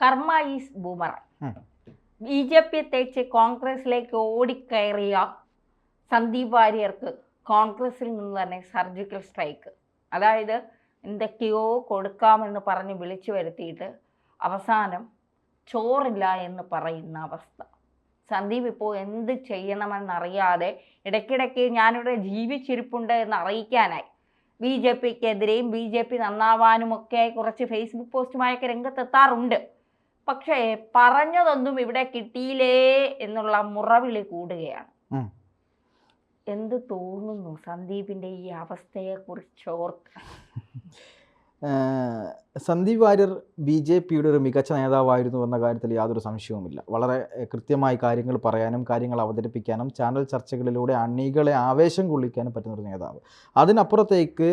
കർമ്മ is boomerang. B J P തേച്ച് കോൺഗ്രസിലേക്ക് ഓടിക്കയറിയ സന്ദീപ് വാര്യർക്ക് കോൺഗ്രസിൽ നിന്ന് തന്നെ സർജിക്കൽ സ്ട്രൈക്ക്. അതായത് എന്തൊക്കെയോ കൊടുക്കാമെന്ന് പറഞ്ഞ് വിളിച്ചു വരുത്തിയിട്ട് അവസാനം ചോറില്ല എന്ന് പറയുന്ന അവസ്ഥ. സന്ദീപ് ഇപ്പോൾ എന്ത് ചെയ്യണമെന്നറിയാതെ ഇടയ്ക്കിടയ്ക്ക് ഞാനിവിടെ ജീവിച്ചിരിപ്പുണ്ട് എന്ന് അറിയിക്കാനായി ബി ജെ പിക്കെതിരെയും ബി ജെ പി നന്നാവാനുമൊക്കെ കുറച്ച് ഫേസ്ബുക്ക് പോസ്റ്റുമായൊക്കെ രംഗത്തെത്താറുണ്ട്. പക്ഷേ പറഞ്ഞതൊന്നും ഇവിടെ കിട്ടിയില്ലേ എന്നുള്ള മുറവിളി കൂടുകയാണ്. എന്ത് തോന്നുന്നു സന്ദീപിൻ്റെ ഈ അവസ്ഥയെക്കുറിച്ച് ഓർത്ത്? സന്ദീപ് വാര്യർ ബി ജെ പിയുടെ ഒരു മികച്ച നേതാവായിരുന്നു എന്ന കാര്യത്തിൽ യാതൊരു സംശയവുമില്ല. വളരെ കൃത്യമായി കാര്യങ്ങൾ പറയാനും കാര്യങ്ങൾ അവതരിപ്പിക്കാനും ചാനൽ ചർച്ചകളിലൂടെ അണികളെ ആവേശം കൊള്ളിക്കാനും പറ്റുന്നൊരു നേതാവ്. അതിനപ്പുറത്തേക്ക്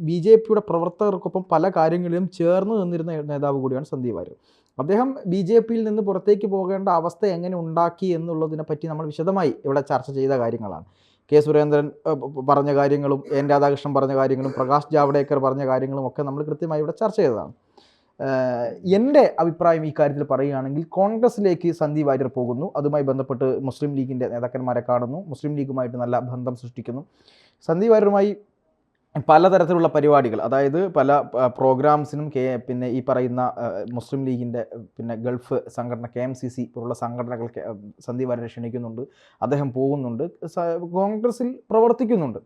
ബി ജെ പിയുടെ പ്രവർത്തകർക്കൊപ്പം പല കാര്യങ്ങളിലും ചേർന്ന് നിന്നിരുന്ന നേതാവ് കൂടിയാണ് സന്ദീപ് വാര്യർ. അദ്ദേഹം ബി ജെ പിയിൽ നിന്ന് പുറത്തേക്ക് പോകേണ്ട അവസ്ഥ എങ്ങനെ ഉണ്ടാക്കി എന്നുള്ളതിനെ പറ്റി നമ്മൾ വിശദമായി ഇവിടെ ചർച്ച ചെയ്ത കാര്യങ്ങളാണ്. കെ സുരേന്ദ്രൻ പറഞ്ഞ കാര്യങ്ങളും എൻ രാധാകൃഷ്ണൻ പറഞ്ഞ കാര്യങ്ങളും പ്രകാശ് ജാവ്ദേക്കർ പറഞ്ഞ കാര്യങ്ങളും ഒക്കെ നമ്മൾ കൃത്യമായി ഇവിടെ ചർച്ച ചെയ്തതാണ്. എൻ്റെ അഭിപ്രായം ഈ കാര്യത്തിൽ പറയുകയാണെങ്കിൽ കോൺഗ്രസിലേക്ക് സന്ദീപ് വാര്യർ പോകുന്നു. അതുമായി ബന്ധപ്പെട്ട് മുസ്ലിം ലീഗിൻ്റെ നേതാക്കന്മാരെ കാണുന്നു, മുസ്ലിം ലീഗുമായിട്ട് നല്ല ബന്ധം സൃഷ്ടിക്കുന്നു. സന്ദീപ് വാര്യരുമായി പലതരത്തിലുള്ള പരിപാടികൾ, അതായത് പല പ്രോഗ്രാംസിനും പിന്നെ ഈ പറയുന്ന മുസ്ലിം ലീഗിൻ്റെ പിന്നെ ഗൾഫ് സംഘടന KMCC പോലുള്ള സംഘടനകൾ സന്ദീപ് വാര്യരെ ക്ഷണിക്കുന്നുണ്ട്. അദ്ദേഹം പോകുന്നുണ്ട്, കോൺഗ്രസിൽ പ്രവർത്തിക്കുന്നുണ്ട്.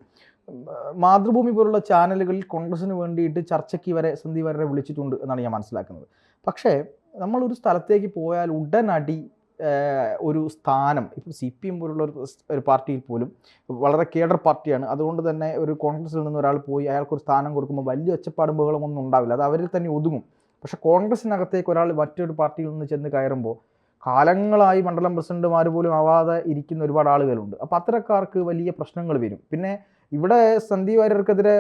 മാതൃഭൂമി പോലുള്ള ചാനലുകളിൽ കോൺഗ്രസിന് വേണ്ടിയിട്ട് ചർച്ചയ്ക്ക് വരെ സന്ദീപ് വാര്യരെ വിളിച്ചിട്ടുണ്ട് എന്നാണ് ഞാൻ മനസ്സിലാക്കുന്നത്. പക്ഷേ നമ്മളൊരു സ്ഥലത്തേക്ക് പോയാൽ ഉടനടി ഒരു സ്ഥാനം, ഇപ്പോൾ CPM പോലുള്ള ഒരു പാർട്ടിയിൽ പോലും വളരെ കേഡർ പാർട്ടിയാണ്. അതുകൊണ്ട് തന്നെ ഒരു കോൺഗ്രസിൽ നിന്ന് ഒരാൾ പോയി അയാൾക്കൊരു സ്ഥാനം കൊടുക്കുമ്പോൾ വലിയ ഒച്ചപ്പാടും ബഹളമൊന്നും ഉണ്ടാവില്ല, അത് അവരിൽ തന്നെ ഒതുങ്ങും. പക്ഷേ കോൺഗ്രസിനകത്തേക്ക് ഒരാൾ മറ്റൊരു പാർട്ടിയിൽ നിന്ന് ചെന്ന് കയറുമ്പോൾ കാലങ്ങളായി മണ്ഡലം പ്രസിഡന്റുമാർ പോലും ആവാതെ ഇരിക്കുന്ന ഒരുപാട് ആളുകളുണ്ട്. അപ്പോൾ അത്തരക്കാർക്ക് വലിയ പ്രശ്നങ്ങൾ വരും. പിന്നെ ഇവിടെ സന്ദീപ് വാര്യർക്കെതിരെ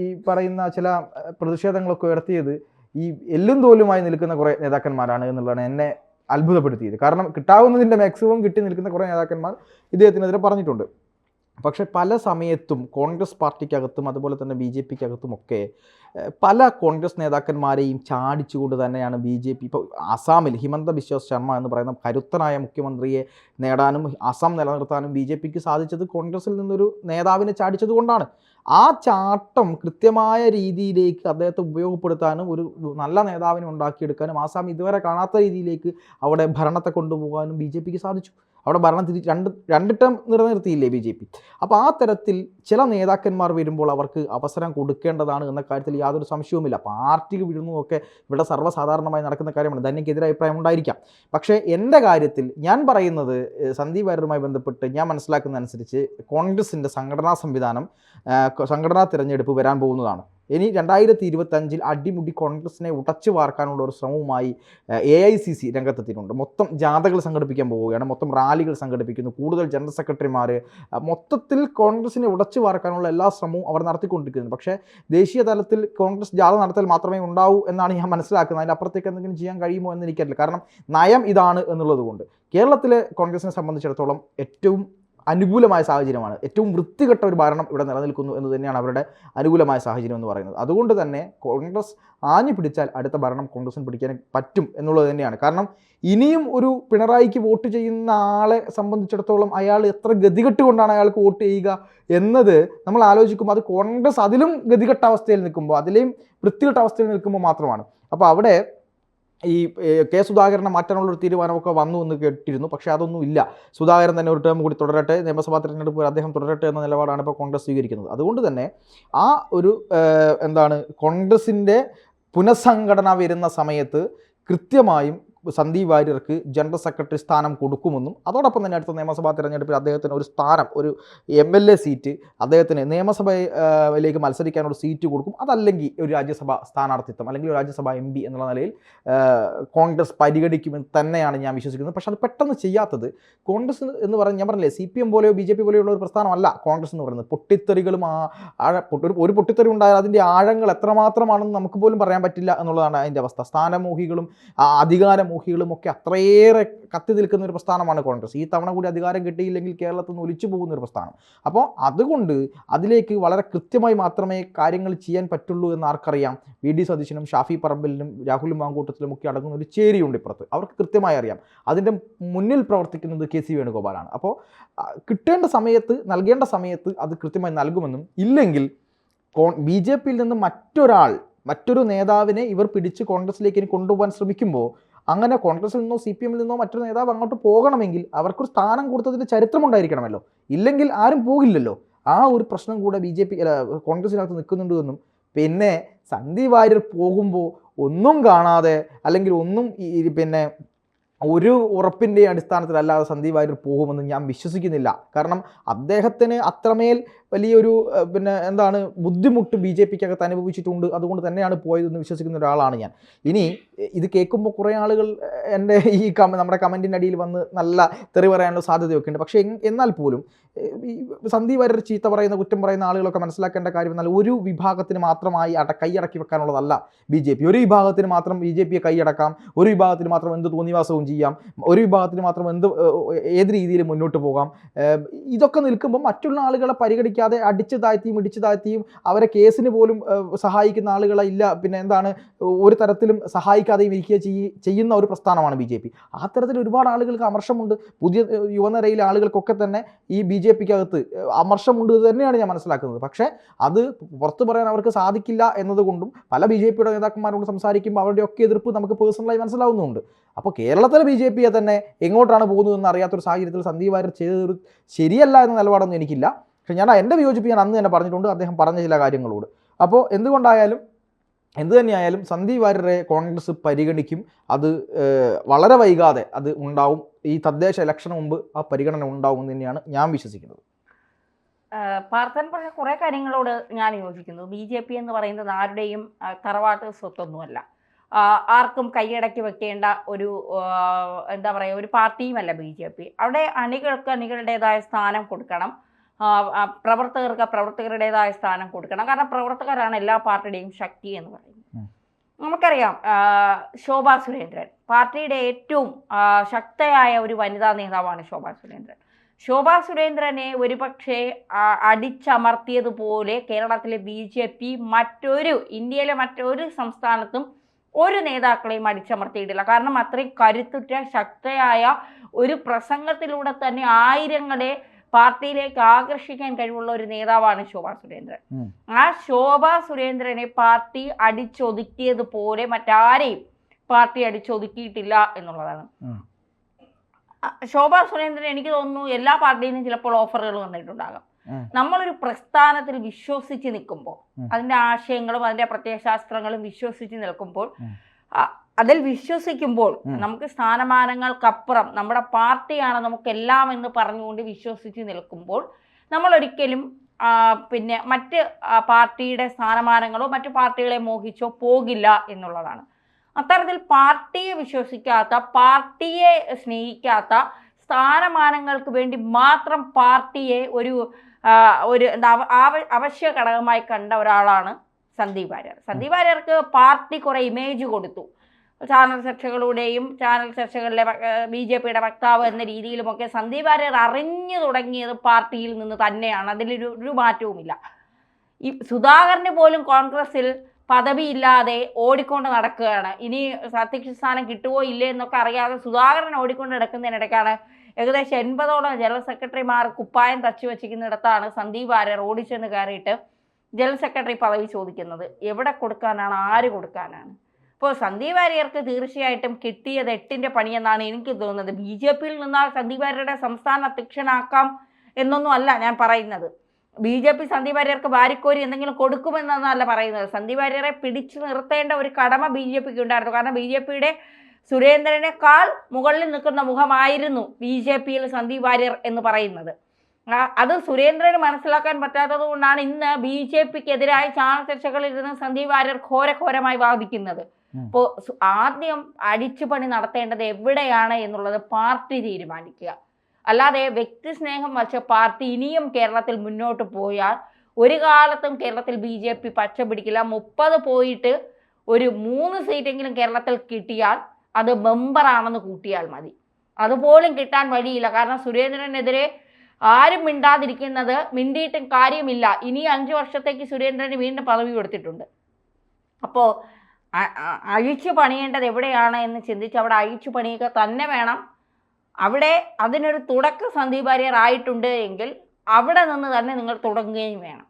ഈ പറയുന്ന ചില പ്രതിഷേധങ്ങളൊക്കെ ഉയർത്തിയത് ഈ എല്ലും തോലുമായി നിൽക്കുന്ന കുറേ നേതാക്കന്മാരാണ് എന്നുള്ളതാണ് എന്നെ അത്ഭുതപ്പെടുത്തിയത്. കാരണം കിട്ടാവുന്നതിൻ്റെ മാക്സിമം കിട്ടി നിൽക്കുന്ന കുറേ നേതാക്കന്മാർ ഇദ്ദേഹത്തിനെതിരെ പറഞ്ഞിട്ടുണ്ട്. പക്ഷേ പല സമയത്തും കോൺഗ്രസ് പാർട്ടിക്കകത്തും അതുപോലെ തന്നെ BJPക്കകത്തുമൊക്കെ പല കോൺഗ്രസ് നേതാക്കന്മാരെയും ചാടിച്ചുകൊണ്ട് തന്നെയാണ് BJP ഇപ്പോൾ ആസാമിൽ ഹിമന്ത ബിശ്വ ശർമ്മ എന്ന് പറയുന്ന കരുത്തനായ മുഖ്യമന്ത്രിയെ നേടാനും ആസാം നിലനിർത്താനും BJPക്ക് സാധിച്ചത് കോൺഗ്രസിൽ നിന്നൊരു നേതാവിനെ ചാടിച്ചത് കൊണ്ടാണ്. ആ ചാട്ടം കൃത്യമായ രീതിയിലേക്ക് അദ്ദേഹത്തെ ഉപയോഗപ്പെടുത്താനും ഒരു നല്ല നേതാവിനെ ഉണ്ടാക്കിയെടുക്കാനും ആസാം ഇതുവരെ കാണാത്ത രീതിയിലേക്ക് അവിടെ ഭരണത്തെ കൊണ്ടുപോകാനും BJPക്ക് സാധിച്ചു. അവിടെ ഭരണം രണ്ട് ടേം നിലനിർത്തിയില്ലേ BJP. അപ്പോൾ ആ തരത്തിൽ ചില നേതാക്കന്മാർ വരുമ്പോൾ അവർക്ക് അവസരം കൊടുക്കേണ്ടതാണ് എന്ന കാര്യത്തിൽ യാതൊരു സംശയവുമില്ല. പാർട്ടിക്ക് വിടുന്നതൊക്കെ ഇവിടെ സർവ്വസാധാരണമായി നടക്കുന്ന കാര്യമാണ്. ധന്യക്കെതിരെ അഭിപ്രായം ഉണ്ടായിരിക്കാം. പക്ഷേ എൻ്റെ കാര്യത്തിൽ ഞാൻ പറയുന്നത് സന്ദീപ് വാര്യരുമായി ബന്ധപ്പെട്ട് ഞാൻ മനസ്സിലാക്കുന്ന അനുസരിച്ച് കോൺഗ്രസിൻ്റെ സംഘടനാ തിരഞ്ഞെടുപ്പ് വരാൻ പോകുന്നതാണ്. ഇനി 2025 അടിമുടി കോൺഗ്രസിനെ ഉടച്ചു വാർക്കാനുള്ള ഒരു ശ്രമവുമായി AICC രംഗത്തെത്തിയിട്ടുണ്ട്. മൊത്തം ജാഥകൾ സംഘടിപ്പിക്കാൻ പോവുകയാണ്, മൊത്തം റാലികൾ സംഘടിപ്പിക്കുന്നു, കൂടുതൽ ജനറൽ സെക്രട്ടറിമാർ, മൊത്തത്തിൽ കോൺഗ്രസിനെ ഉടച്ചു വാർക്കാനുള്ള എല്ലാ ശ്രമവും അവർ നടത്തിക്കൊണ്ടിരിക്കുന്നു. പക്ഷേ ദേശീയ തലത്തിൽ കോൺഗ്രസ് ജാഥ നടത്തൽ മാത്രമേ ഉണ്ടാവൂ എന്നാണ് ഞാൻ മനസ്സിലാക്കുന്നത്. അതിൻ്റെ അപ്പുറത്തേക്ക് എന്തെങ്കിലും ചെയ്യാൻ കഴിയുമോ എന്ന് എനിക്കറിയില്ല. കാരണം നയം ഇതാണ് എന്നുള്ളത് കൊണ്ട് കേരളത്തിലെ കോൺഗ്രസിനെ സംബന്ധിച്ചിടത്തോളം ഏറ്റവും അനുകൂലമായ സാഹചര്യമാണ്. ഏറ്റവും വൃത്തികെട്ട ഒരു ഭരണം ഇവിടെ നിലനിൽക്കുന്നു എന്ന് തന്നെയാണ് അവരുടെ അനുകൂലമായ സാഹചര്യം എന്ന് പറയുന്നത്. അതുകൊണ്ട് തന്നെ കോൺഗ്രസ് ആഞ്ഞു പിടിച്ചാൽ അടുത്ത ഭരണം കോൺഗ്രസിന് പിടിക്കാൻ പറ്റും എന്നുള്ളത് തന്നെയാണ്. കാരണം ഇനിയും ഒരു പിണറായിക്ക് വോട്ട് ചെയ്യുന്ന ആളെ സംബന്ധിച്ചിടത്തോളം അയാൾ എത്ര ഗതികെട്ട് കൊണ്ടാണ് അയാൾക്ക് വോട്ട് ചെയ്യുക എന്നത് നമ്മൾ ആലോചിക്കുമ്പോൾ അത് കോൺഗ്രസ് അതിലും ഗതികെട്ട അവസ്ഥയിൽ നിൽക്കുമ്പോൾ, അതിലെയും വൃത്തികെട്ട അവസ്ഥയിൽ നിൽക്കുമ്പോൾ മാത്രമാണ്. അപ്പോൾ അവിടെ ഈ കെ സുധാകരനെ മാറ്റാനുള്ളൊരു തീരുമാനമൊക്കെ വന്നു എന്ന് കേട്ടിരുന്നു. പക്ഷേ അതൊന്നും ഇല്ല. സുധാകരൻ തന്നെ ഒരു ടേം കൂടി തുടരട്ടെ, നിയമസഭാ തെരഞ്ഞെടുപ്പ് അദ്ദേഹം തുടരട്ടെ എന്ന നിലപാടാണ് ഇപ്പോൾ കോൺഗ്രസ് സ്വീകരിക്കുന്നത്. അതുകൊണ്ട് തന്നെ ആ ഒരു കോൺഗ്രസിൻ്റെ പുനഃസംഘടന വരുന്ന സമയത്ത് കൃത്യമായും സന്ദീപ് വാര്യർക്ക് ജനറൽ സെക്രട്ടറി സ്ഥാനം കൊടുക്കുമെന്നും അതോടൊപ്പം തന്നെ അടുത്ത നിയമസഭാ തെരഞ്ഞെടുപ്പിൽ അദ്ദേഹത്തിന് ഒരു സ്ഥാനം, ഒരു MLA സീറ്റ്, അദ്ദേഹത്തിന് നിയമസഭയിലേക്ക് മത്സരിക്കാനുള്ള സീറ്റ് കൊടുക്കും. അതല്ലെങ്കിൽ ഒരു രാജ്യസഭാ സ്ഥാനാർത്ഥിത്വം അല്ലെങ്കിൽ ഒരു രാജ്യസഭാ MP എന്നുള്ള നിലയിൽ കോൺഗ്രസ് പരിഗണിക്കുമെന്ന് തന്നെയാണ് ഞാൻ വിശ്വസിക്കുന്നത്. പക്ഷേ അത് പെട്ടെന്ന് ചെയ്യാത്തത് കോൺഗ്രസ് എന്ന് പറഞ്ഞാൽ ഞാൻ പറഞ്ഞില്ലേ, CPM പോലെയോ BJP പോലെയുള്ള ഒരു പ്രസ്ഥാനമല്ല കോൺഗ്രസ് എന്ന് പറയുന്നത്. പൊട്ടിത്തെറികളും ഒരു പൊട്ടിത്തെറി ഉണ്ടായാൽ അതിൻ്റെ ആഴങ്ങൾ എത്രമാത്രമാണെന്ന് നമുക്ക് പോലും പറയാൻ പറ്റില്ല എന്നുള്ളതാണ് അതിൻ്റെ അവസ്ഥ. സ്ഥാനമോഹികളും അധികാരം മോഹികളും ഒക്കെ അത്രയേറെ കത്തി നിൽക്കുന്ന ഒരു പ്രസ്ഥാനമാണ് കോൺഗ്രസ്. ഈ തവണ കൂടി അധികാരം കിട്ടിയില്ലെങ്കിൽ കേരളത്തിൽ നിന്ന് ഒലിച്ചു പോകുന്ന ഒരു പ്രസ്ഥാനം. അപ്പോൾ അതുകൊണ്ട് അതിലേക്ക് വളരെ കൃത്യമായി മാത്രമേ കാര്യങ്ങൾ ചെയ്യാൻ പറ്റുള്ളൂ എന്ന് ആർക്കറിയാം? വി.ഡി. സതീശനും ഷാഫി പറമ്പിലിനും രാഹുൽ മാങ്കൂട്ടത്തിലും ഒക്കെ അടങ്ങുന്ന ഒരു ചേരിയുണ്ട് ഇപ്പുറത്ത്. അവർക്ക് കൃത്യമായി അറിയാം. അതിൻ്റെ മുന്നിൽ പ്രവർത്തിക്കുന്നത് കെ സി വേണുഗോപാലാണ്. അപ്പോൾ കിട്ടേണ്ട സമയത്ത്, നൽകേണ്ട സമയത്ത് അത് കൃത്യമായി നൽകുമെന്നും, ഇല്ലെങ്കിൽ BJP-യിൽ നിന്ന് മറ്റൊരു നേതാവിനെ ഇവർ പിടിച്ച് കോൺഗ്രസിലേക്ക് ഇനി കൊണ്ടുപോകാൻ ശ്രമിക്കുമ്പോൾ, അങ്ങനെ കോൺഗ്രസിൽ നിന്നോ CPM-ൽ നിന്നോ മറ്റൊരു നേതാവ് അങ്ങോട്ട് പോകണമെങ്കിൽ അവർക്കൊരു സ്ഥാനം കൊടുത്തതിൻ്റെ ചരിത്രമുണ്ടായിരിക്കണമല്ലോ. ഇല്ലെങ്കിൽ ആരും പോകില്ലല്ലോ. ആ ഒരു പ്രശ്നം കൂടെ കോൺഗ്രസിനകത്ത് നിൽക്കുന്നുണ്ട് എന്നും, പിന്നെ സന്ദീപ് വാര്യർ പോകുമ്പോൾ ഒന്നും കാണാതെ അല്ലെങ്കിൽ ഒന്നും പിന്നെ ഒരു ഉറപ്പിൻ്റെ അടിസ്ഥാനത്തിലല്ലാതെ സന്ദീപ് വാര്യർ പോകുമെന്ന് ഞാൻ വിശ്വസിക്കുന്നില്ല. കാരണം അദ്ദേഹത്തിന് അത്രമേൽ വലിയൊരു ബുദ്ധിമുട്ട് BJP-ക്കകത്ത് അനുഭവിച്ചിട്ടുണ്ട്. അതുകൊണ്ട് തന്നെയാണ് പോയതെന്ന് വിശ്വസിക്കുന്ന ഒരാളാണ് ഞാൻ. ഇനി ഇത് കേൾക്കുമ്പോൾ കുറേ ആളുകൾ എൻ്റെ നമ്മുടെ കമൻറ്റിൻ്റെ അടിയിൽ വന്ന് നല്ല തെറി പറയാനുള്ള സാധ്യതയൊക്കെ ഉണ്ട്. പക്ഷേ എന്നാൽ പോലും സന്ദീപ് വാര്യർ ചീത്ത പറയുന്ന, കുറ്റം പറയുന്ന ആളുകളൊക്കെ മനസ്സിലാക്കേണ്ട കാര്യം എന്നാൽ ഒരു വിഭാഗത്തിന് മാത്രമായി കൈയടക്കി വെക്കാനുള്ളതല്ല BJP. ഒരു വിഭാഗത്തിന് മാത്രം BJP-യെ കൈയടക്കാം, ഒരു വിഭാഗത്തിന് മാത്രം എന്ത് തോന്നിവാസവും ചെയ്യാം, ഒരു വിഭാഗത്തിന് മാത്രം ഏത് രീതിയിൽ മുന്നോട്ട് പോകാം. ഇതൊക്കെ നിൽക്കുമ്പോൾ മറ്റുള്ള ആളുകളെ പരിഗണിക്കാതെ അടിച്ചു താഴ്ത്തിയും അവരെ കേസിന് പോലും സഹായിക്കുന്ന ആളുകളെ ഇല്ല, ഒരു തരത്തിലും സഹായിക്കാതെയും ഇരിക്കുക ചെയ്യുന്ന ഒരു പ്രസ്ഥാനമാണ് BJP. ആ തരത്തിൽ ഒരുപാട് ആളുകൾക്ക് അമർഷമുണ്ട്. പുതിയ യുവനിരയിലെ ആളുകൾക്കൊക്കെ തന്നെ ഈ BJP-ക്കകത്ത് അമർഷമുണ്ട് തന്നെയാണ് ഞാൻ മനസ്സിലാക്കുന്നത്. പക്ഷേ അത് പുറത്തു പറയാൻ അവർക്ക് സാധിക്കില്ല എന്നതുകൊണ്ടും പല BJP-യുടെ നേതാക്കന്മാരോട് സംസാരിക്കുമ്പോൾ അവരുടെയൊക്കെ എതിർപ്പ് നമുക്ക് പേഴ്സണലായി മനസ്സിലാവുന്നുണ്ട്. അപ്പോൾ കേരളത്തിലെ BJP-യെ തന്നെ എങ്ങോട്ടാണ് പോകുന്നതെന്ന് അറിയാത്തൊരു സാഹചര്യത്തിൽ സന്ദീപ് വാര്യർ ചെയ്തതൊരു ശരിയല്ല എന്ന നിലപാടൊന്നും എനിക്കില്ല. പക്ഷേ ഞാൻ എൻ്റെ വിയോജിപ്പ് ഞാൻ അന്ന് തന്നെ പറഞ്ഞിട്ടുണ്ട്, അദ്ദേഹം പറഞ്ഞ ചില കാര്യങ്ങളോട്. അപ്പോൾ എന്തു തന്നെയായാലും സന്ദീപ് വാര്യരെ കോൺഗ്രസ് പരിഗണിക്കും. അത് വളരെ വൈകാതെ അത് ഉണ്ടാവും. ഈ തദ്ദേശ ഇലക്ഷന് മുമ്പ് ആ പരിഗണന ഉണ്ടാവും എന്ന് തന്നെയാണ് ഞാൻ വിശ്വസിക്കുന്നത്. പാർത്ഥൻ പറഞ്ഞ കുറേ കാര്യങ്ങളോട് ഞാൻ യോജിക്കുന്നു. BJP എന്ന് പറയുന്നത് ആരുടെയും തറവാട്ട് സ്വത്തൊന്നുമല്ല. ആർക്കും കൈയടക്കി വെക്കേണ്ട ഒരു ഒരു പാർട്ടിയുമല്ല BJP. അവിടെ അണികൾക്ക് അണികളുടേതായ സ്ഥാനം കൊടുക്കണം, പ്രവർത്തകർക്ക് പ്രവർത്തകരുടേതായ സ്ഥാനം കൊടുക്കണം. കാരണം പ്രവർത്തകരാണ് എല്ലാ പാർട്ടിയുടെയും ശക്തി എന്ന് പറയുന്നത്. നമുക്കറിയാം, ശോഭാ സുരേന്ദ്രൻ പാർട്ടിയുടെ ഏറ്റവും ശക്തയായ ഒരു വനിതാ നേതാവാണ് ശോഭാ സുരേന്ദ്രൻ. ശോഭാ സുരേന്ദ്രനെ ഒരുപക്ഷെ അടിച്ചമർത്തിയതുപോലെ കേരളത്തിലെ BJP ഇന്ത്യയിലെ മറ്റൊരു സംസ്ഥാനത്തും ഒരു നേതാക്കളെയും അടിച്ചമർത്തിയിട്ടില്ല. കാരണം അത്രയും കരുത്തുറ്റ ശക്തയായ ഒരു പ്രസംഗത്തിലൂടെ തന്നെ ആയിരങ്ങളെ പാർട്ടിയിലേക്ക് ആകർഷിക്കാൻ കഴിവുള്ള ഒരു നേതാവാണ് ശോഭാ സുരേന്ദ്രൻ. ആ ശോഭാ സുരേന്ദ്രനെ പാർട്ടി അടിച്ചൊതുക്കിയതുപോലെ മറ്റാരെയും പാർട്ടി അടിച്ചൊതുക്കിയിട്ടില്ല എന്നുള്ളതാണ്. ശോഭാ സുരേന്ദ്രൻ എനിക്ക് തോന്നുന്നു എല്ലാ പാർട്ടിയിൽ നിന്നും ചിലപ്പോൾ ഓഫറുകൾ വന്നിട്ടുണ്ടാകാം. നമ്മളൊരു പ്രസ്ഥാനത്തിൽ വിശ്വസിച്ച് നിൽക്കുമ്പോൾ, അതിന്റെ ആശയങ്ങളും അതിന്റെ പ്രത്യയശാസ്ത്രങ്ങളും വിശ്വസിച്ച് നിൽക്കുമ്പോൾ, അതിൽ വിശ്വസിക്കുമ്പോൾ നമുക്ക് സ്ഥാനമാനങ്ങൾക്കപ്പുറം നമ്മുടെ പാർട്ടിയാണ് നമുക്കെല്ലാം എന്ന് പറഞ്ഞുകൊണ്ട് വിശ്വസിച്ച് നിൽക്കുമ്പോൾ നമ്മൾ ഒരിക്കലും മറ്റ് പാർട്ടിയുടെ സ്ഥാനമാനങ്ങളോ മറ്റു പാർട്ടികളെ മോഹിച്ചോ പോകില്ല എന്നുള്ളതാണ്. അത്തരത്തിൽ പാർട്ടിയെ വിശ്വസിക്കാത്ത, പാർട്ടിയെ സ്നേഹിക്കാത്ത, സ്ഥാനമാനങ്ങൾക്ക് വേണ്ടി മാത്രം പാർട്ടിയെ ഒരു അവശ്യ ഘടകമായി കണ്ട ഒരാളാണ് സന്ദീപ് വാര്യർ. സന്ദീപ് വാര്യർക്ക് പാർട്ടി കുറെ ഇമേജ് കൊടുത്തു. ചാനൽ ചർച്ചകളിലെ BJP-യുടെ വക്താവ് എന്ന രീതിയിലുമൊക്കെ സന്ദീപ് വാര്യർ അറിഞ്ഞു തുടങ്ങിയത് പാർട്ടിയിൽ നിന്ന് തന്നെയാണ്. അതിലൊരു മാറ്റവുമില്ല. ഈ സുധാകരന് പോലും കോൺഗ്രസിൽ പദവിയില്ലാതെ ഓടിക്കൊണ്ട് നടക്കുകയാണ്. ഇനി അധ്യക്ഷ സ്ഥാനം കിട്ടുമോ ഇല്ലേ എന്നൊക്കെ അറിയാതെ സുധാകരൻ ഓടിക്കൊണ്ട് നടക്കുന്നതിനിടയ്ക്കാണ് ഏകദേശം 80ഓളം ജനറൽ സെക്രട്ടറിമാർ കുപ്പായം തച്ചു വച്ചിരിക്കുന്നിടത്താണ് സന്ദീപ് വാര്യർ ഓടിച്ചെന്ന് കയറിയിട്ട് ജനറൽ സെക്രട്ടറി പദവി ചോദിക്കുന്നത്. എവിടെ കൊടുക്കാനാണ്, ആര് കൊടുക്കാനാണ്? ഇപ്പോൾ സന്ദീപ് വാര്യർക്ക് തീർച്ചയായിട്ടും കിട്ടിയത് 8ന്റെ പണിയെന്നാണ് എനിക്ക് തോന്നുന്നത്. BJP-യിൽ നിന്നാൽ സന്ദീപ് വാര്യരുടെ സംസ്ഥാന അധ്യക്ഷനാക്കാം എന്നൊന്നും അല്ല ഞാൻ പറയുന്നത്. BJP സന്ദീപ് വാര്യർക്ക് വാരിക്കോരി എന്തെങ്കിലും കൊടുക്കുമെന്നല്ല പറയുന്നത്. സന്ദീപ് വാര്യരെ പിടിച്ചു നിർത്തേണ്ട ഒരു കടമ BJP-ക്ക് ഉണ്ടായിരുന്നു. കാരണം BJP-യുടെ സുരേന്ദ്രനേക്കാൾ മുകളിൽ നിൽക്കുന്ന മുഖമായിരുന്നു BJP-യിൽ സന്ദീപ് വാര്യർ എന്ന് പറയുന്നത്. അത് സുരേന്ദ്രന് മനസ്സിലാക്കാൻ പറ്റാത്തത് കൊണ്ടാണ് ഇന്ന് BJP-ക്കെതിരായ ചാനൽ ചർച്ചകളിൽ ഇരുന്ന് സന്ദീപ് വാര്യർ ഘോരഘോരമായി വാദിക്കുന്നത്. അപ്പോൾ ആദ്യം അടിച്ചുപണി നടത്തേണ്ടത് എവിടെയാണ് എന്നുള്ളത് പാർട്ടി തീരുമാനിക്കുക. അല്ലാതെ വ്യക്തി സ്നേഹം വച്ച പാർട്ടി ഇനിയും കേരളത്തിൽ മുന്നോട്ട് പോയാൽ ഒരു കാലത്തും കേരളത്തിൽ BJP പച്ച പിടിക്കില്ല. 30 പോയിട്ട് ഒരു 3 സീറ്റെങ്കിലും കേരളത്തിൽ കിട്ടിയാൽ അത് ബമ്പറാണെന്ന് കൂട്ടിയാൽ മതി. അതുപോലും കിട്ടാൻ വഴിയില്ല. കാരണം സുരേന്ദ്രനെതിരെ ആരും മിണ്ടിയിട്ടും കാര്യമില്ല. ഇനി 5 വർഷത്തേക്ക് സുരേന്ദ്രന് വീണ്ടും പദവി കൊടുത്തിട്ടുണ്ട്. അപ്പോൾ അഴിച്ചു പണിയേണ്ടത് എവിടെയാണ് എന്ന് ചിന്തിച്ച് അവിടെ അഴിച്ചു പണിയുക തന്നെ വേണം. അവിടെ അതിനൊരു തുടക്കം സന്ദീപ് വാര്യർ ആയിട്ടുണ്ട് എങ്കിൽ അവിടെ നിന്ന് തന്നെ നിങ്ങൾ തുടങ്ങുകയും വേണം.